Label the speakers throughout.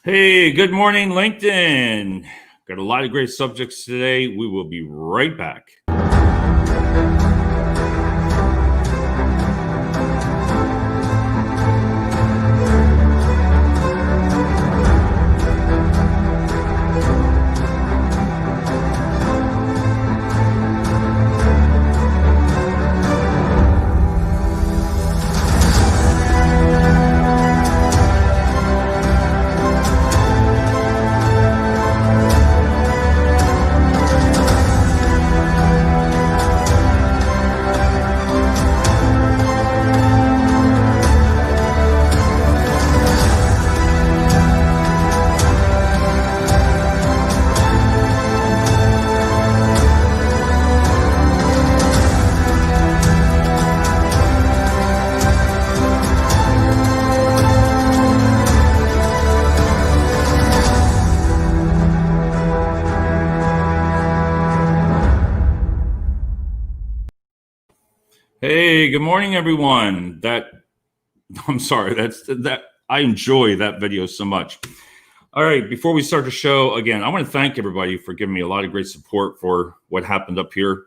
Speaker 1: Hey, good morning, LinkedIn. Got a lot of great subjects today. We will be right back. Hey, good morning, everyone. I'm sorry, that I enjoy that video so much. All right, before we start the show, again, I want to thank everybody for giving me a lot of great support for what happened up here.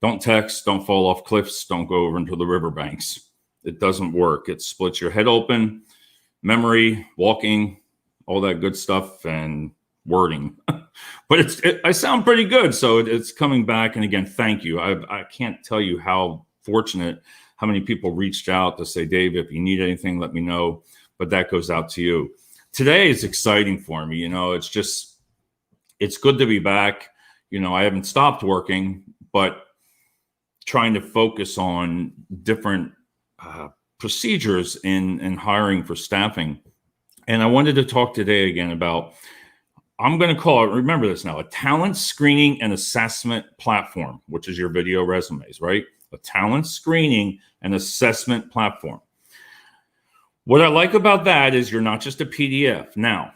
Speaker 1: Don't text, don't fall off cliffs, don't go over into the riverbanks. It doesn't work. It splits your head open, memory, walking, all that good stuff, and wording. But I sound pretty good, so it's coming back. And again, thank you. I can't tell you how fortunate, how many people reached out to say, Dave, if you need anything, let me know. But that goes out to you. Today is exciting for me. It's good to be back. I haven't stopped working, but trying to focus on different procedures in hiring for staffing. And I wanted to talk today again about, I'm going to call it, remember this now, a talent screening and assessment platform, which is your video resumes, right? A talent screening and assessment platform. What I like about that is you're not just a PDF. Now,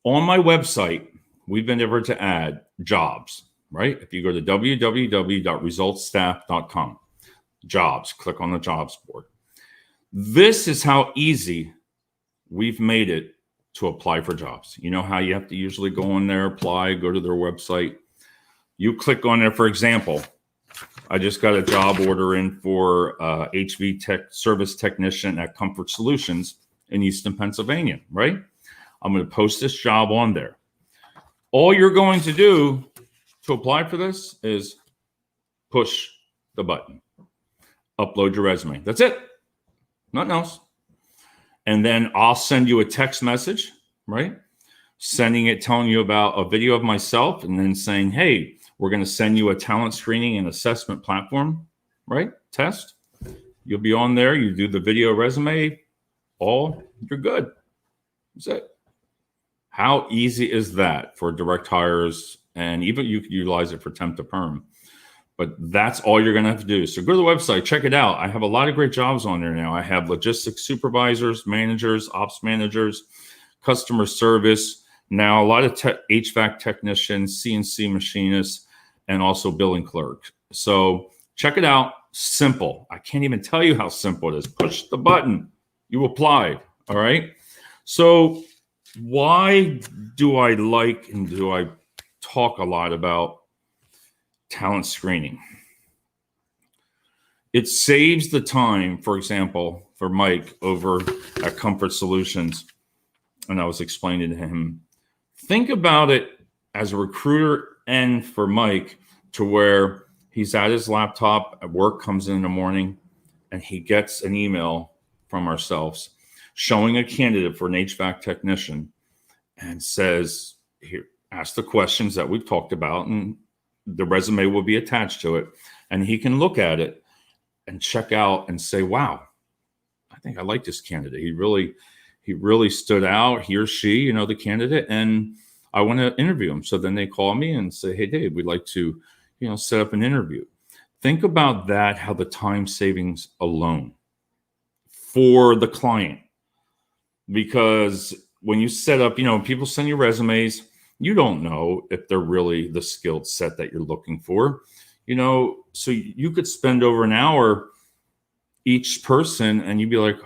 Speaker 1: on my website, we've been able to add jobs, right? If you go to www.resultstaff.com, jobs, click on the jobs board. This is how easy we've made it to apply for jobs. You know how you have to usually go on there, apply, go to their website. You click on there, for example, I just got a job order in for HV tech service technician at Comfort Solutions in Easton, Pennsylvania, right? I'm going to post this job on there. All you're going to do to apply for this is push the button, upload your resume. That's it. Nothing else. And then I'll send you a text message, right? Sending it, telling you about a video of myself, and then saying, hey, we're going to send you a talent screening and assessment platform, right? Test. You'll be on there. You do the video resume. You're good. That's it. How easy is that for direct hires? And even you could utilize it for temp to perm. But that's all you're going to have to do. So go to the website, check it out. I have a lot of great jobs on there now. I have logistics supervisors, managers, ops managers, customer service. Now, a lot of HVAC technicians, CNC machinists, and also billing clerks. So check it out. Simple. I can't even tell you how simple it is. Push the button. You applied. All right. So why do I like and do I talk a lot about talent screening? It saves the time, for example, for Mike over at Comfort Solutions. And I was explaining to him, think about it as a recruiter and for Mike, to where he's at his laptop at work, comes in the morning, and he gets an email from ourselves showing a candidate for an HVAC technician and says, here, ask the questions that we've talked about, and the resume will be attached to it. And he can look at it and check out and say, wow, I think I like this candidate. He really stood out, he or she, the candidate, and I want to interview him. So then they call me and say, hey, Dave, we'd like to, set up an interview. Think about that, how the time savings alone for the client. Because when you set up, people send you resumes, you don't know if they're really the skilled set that you're looking for, so you could spend over an hour each person and you'd be like,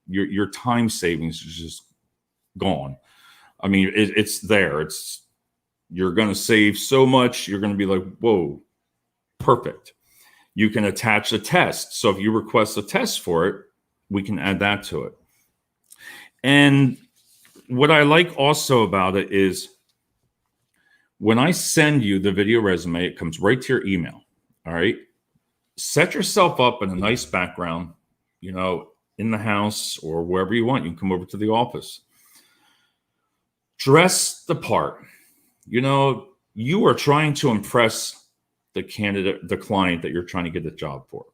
Speaker 1: your time savings is just gone. I mean, it's there. You're going to save so much. You're going to be like, whoa, perfect. You can attach a test. So if you request a test for it, we can add that to it. And what I like also about it is when I send you the video resume, it comes right to your email. All right. Set yourself up in a nice background, in the house or wherever you want. You can come over to the office. Dress the part. You are trying to impress the candidate, the client that you're trying to get the job for.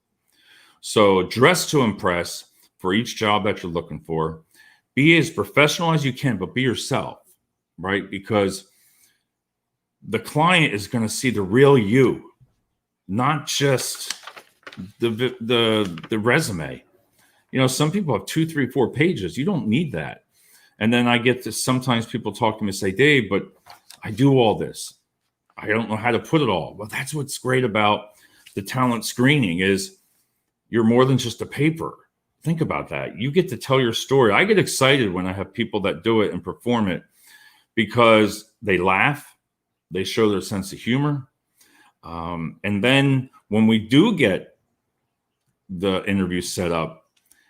Speaker 1: So dress to impress for each job that you're looking for. Be as professional as you can, but be yourself, right? Because the client is going to see the real you, not just the resume. Some people have 2, 3, 4 pages. You don't need that. And then I get to, sometimes people talk to me and say, Dave, but I do all this. I don't know how to put it all. Well, that's what's great about the talent screening is you're more than just a paper. Think about that. You get to tell your story. I get excited when I have people that do it and perform it because they laugh, they show their sense of humor. And then when we do get the interview set up,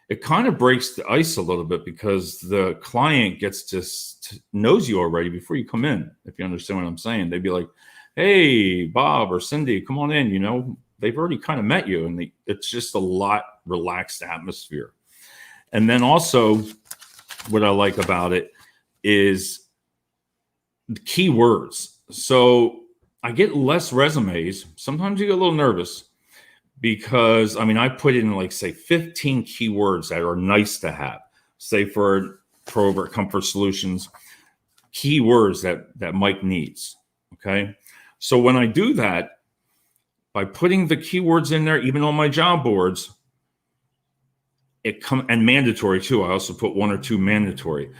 Speaker 1: it kind of breaks the ice a little bit because the client gets to knows you already before you come in. If you understand what I'm saying, they'd be like, hey, Bob or Cindy, come on in. They've already kind of met you, and it's just a lot relaxed atmosphere. And then also what I like about it is the keywords. So I get less resumes. Sometimes you get a little nervous because, I put in say 15 keywords that are nice to have, say for Provert Comfort Solutions, keywords that Mike needs. Okay. So when I do that, by putting the keywords in there, even on my job boards, and mandatory too. I also put 1 or 2 mandatory.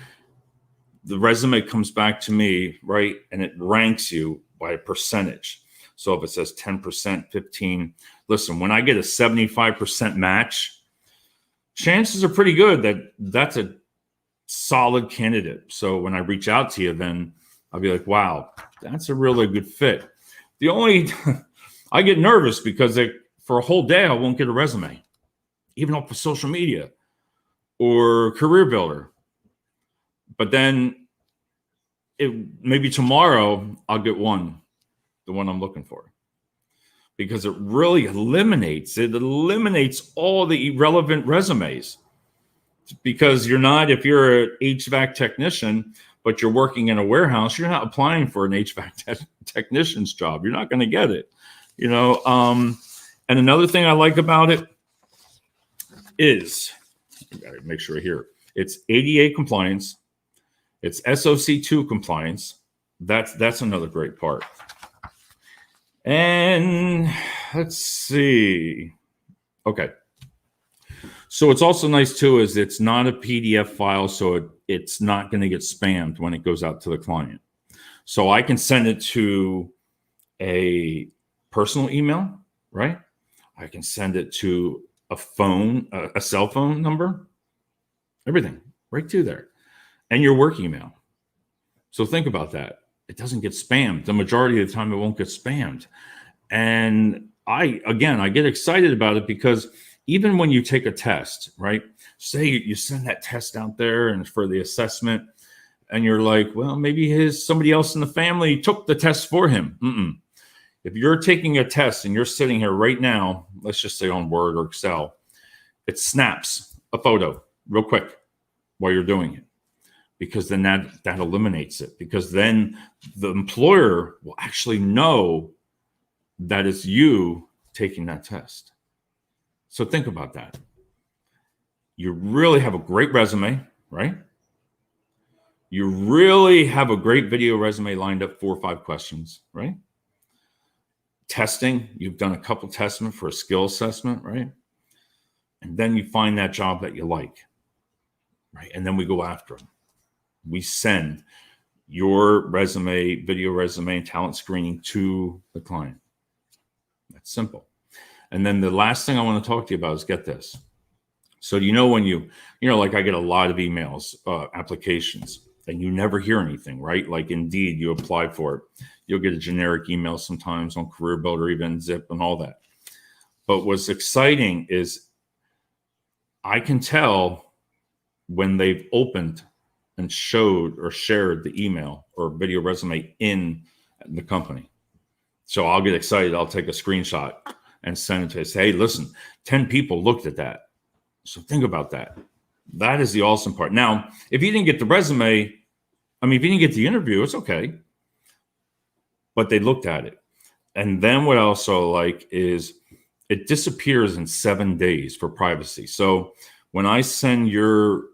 Speaker 1: The resume comes back to me, right? And it ranks you by a percentage. So if it says 10%, 15, listen, when I get a 75% match, chances are pretty good that that's a solid candidate. So when I reach out to you, then I'll be like, wow, that's a really good fit. The only, I get nervous because for a whole day, I won't get a resume, even off of social media or Career Builder. But then maybe tomorrow I'll get the one I'm looking for, because it really eliminates all the irrelevant resumes. Because if you're an HVAC technician, but you're working in a warehouse, you're not applying for an HVAC technician's job. You're not going to get it, And another thing I like about it is, I gotta make sure here, it's ADA compliance, it's SOC2 compliance. That's another great part. And let's see. Okay. So what's also nice too is it's not a PDF file, so it's not going to get spammed when it goes out to the client. So I can send it to a personal email, right? I can send it to a cell phone number, everything right to there, and your work email. So think about that. It doesn't get spammed. The majority of the time it won't get spammed. And I get excited about it because even when you take a test, right? Say you send that test out there and for the assessment, and you're like, well, maybe somebody else in the family took the test for him. If you're taking a test and you're sitting here right now, let's just say on Word or Excel, it snaps a photo real quick while you're doing it. Because then that eliminates it. Because then the employer will actually know that it's you taking that test. So think about that. You really have a great resume, right? You really have a great video resume lined up, 4 or 5 questions, right? Testing, you've done a couple tests for a skill assessment, right? And then you find that job that you like, right? And then we go after them. We send your resume, video resume, and talent screening to the client. That's simple. And then the last thing I want to talk to you about is, get this. So you know when like I get a lot of emails, applications, and you never hear anything, right? Like Indeed, you apply for it, you'll get a generic email sometimes on Career Builder, even Zip, and all that. But what's exciting is I can tell when they've opened and showed or shared the email or video resume in the company. So I'll get excited. I'll take a screenshot and send it to say, hey, listen, 10 people looked at that. So think about that. That is the awesome part. Now, if you didn't get the resume, if you didn't get the interview, it's okay. But they looked at it. And then what I also like is it disappears in 7 days for privacy. So when I send your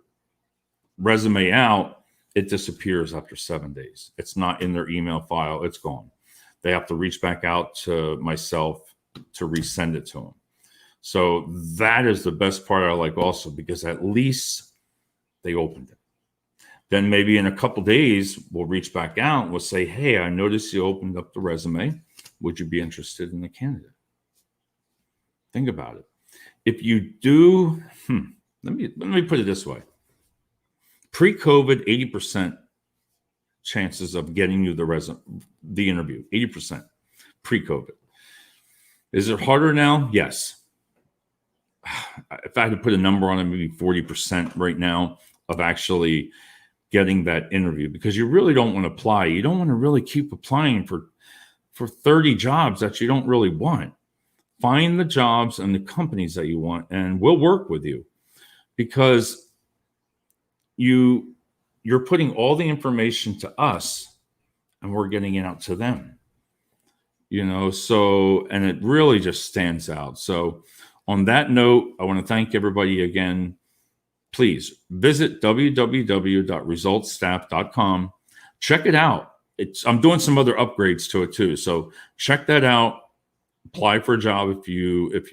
Speaker 1: resume out, it disappears after 7 days. It's not in their email file. It's gone. They have to reach back out to myself to resend it to them. So that is the best part I like also, because at least they opened it. Then maybe in a couple days, we'll reach back out and we'll say, hey, I noticed you opened up the resume. Would you be interested in the candidate? Think about it. If you do, let me put it this way. Pre-COVID, 80% chances of getting you the interview, 80% pre-COVID. Is it harder now? Yes. If I had to put a number on it, maybe 40% right now of actually getting that interview, because you really don't want to apply. You don't want to really keep applying for 30 jobs that you don't really want. Find the jobs and the companies that you want, and we'll work with you, because you're putting all the information to us and we're getting it out to them. So, and it really just stands out. So on that note, I want to thank everybody again. Please visit www.resultstaff.com. Check it out. I'm doing some other upgrades to it too. So check that out. Apply for a job if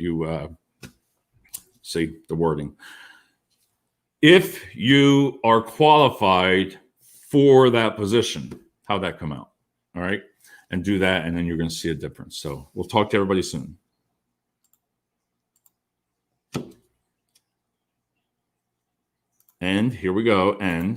Speaker 1: you see the wording. If you are qualified for that position, how'd that come out? All right. And do that, and then you're going to see a difference. So we'll talk to everybody soon. And here we go. And